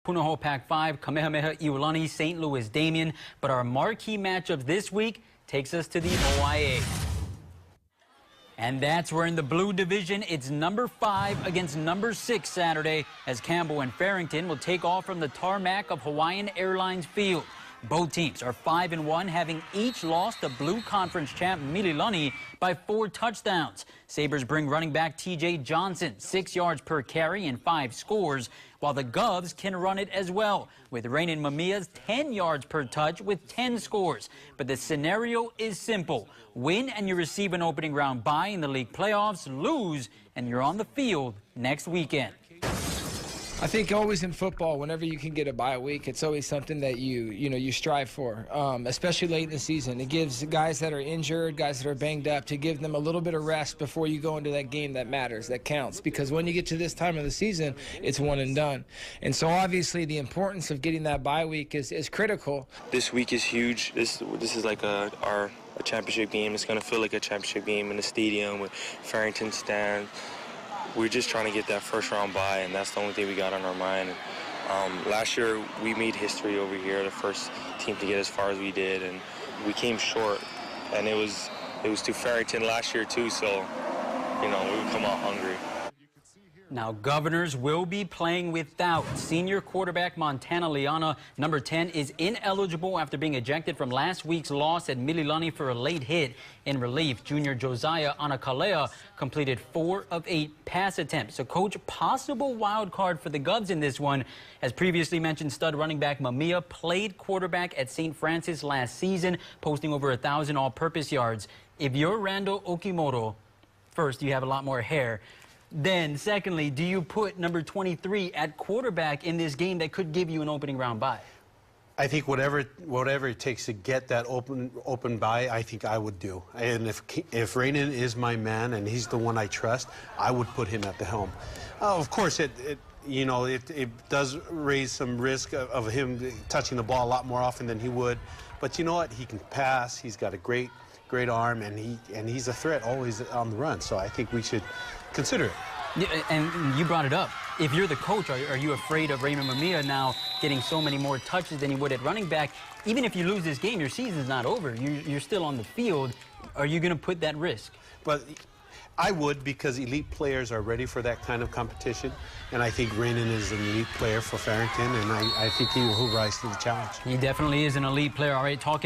Punahou Pac-5, Kamehameha Iolani, St. Louis Damien. But our marquee matchup this week takes us to the OIA. And that's where in the blue division, it's number 5 against number 6 Saturday, as Campbell and Farrington will take off from the tarmac of Hawaiian Airlines Field. Both teams are 5-1, having each lost to Blue Conference champ Mililani by 4 touchdowns. Sabres bring running back TJ Johnson 6 yards per carry and 5 scores, while the Govs can run it as well, with Ranan Mamiya's 10 yards per touch with 10 scores. But the scenario is simple. Win and you receive an opening round bye in the league playoffs. Lose and you're on the field next weekend. I think always in football, whenever you can get a bye week, it's always something that you strive for, especially late in the season. It gives guys that are injured, guys that are banged up, to give them a little bit of rest before you go into that game that matters, that counts. Because when you get to this time of the season, it's one and done. And so obviously the importance of getting that bye week is critical. This week is huge. This is like a championship game. It's going to feel like a championship game in the stadium with Farrington stand. We're just trying to get that first round bye, and that's the only thing we got on our mind. Last year, we made history over here, the first team to get as far as we did, and we came short. And it was to Farrington last year too, so we would come out hungry. Now, Governors will be playing without senior quarterback Montana Liana. Number 10 is ineligible after being ejected from last week's loss at Mililani for a late hit. In relief, junior Josiah Anakalea completed 4 of 8 pass attempts. So, Coach, possible wild card for the Govs in this one. As previously mentioned, stud running back Mamiya played quarterback at St. Francis last season, posting over 1,000 all-purpose yards. If you're Randall Okimoto, first, you have a lot more hair. Then, secondly, do you put number 23 at quarterback in this game that could give you an opening round bye? I think whatever it takes to get that open bye, I think I would do. And if Ranan is my man and he's the one I trust, I would put him at the helm. Of course, it does raise some risk of him touching the ball a lot more often than he would. But you know what? He can pass. He's got a great arm, and he's a threat always on the run. So I think we should consider it. Yeah, and you brought it up. If you're the coach, are you afraid of Raymond Mamiya now getting so many more touches than he would at running back? Even if you lose this game, your season's not over. You're still on the field. Are you going to put that risk? But I would, because elite players are ready for that kind of competition. And I think Ranan is an elite player for Farrington, and I think he will rise to the challenge. He definitely is an elite player. All right, talking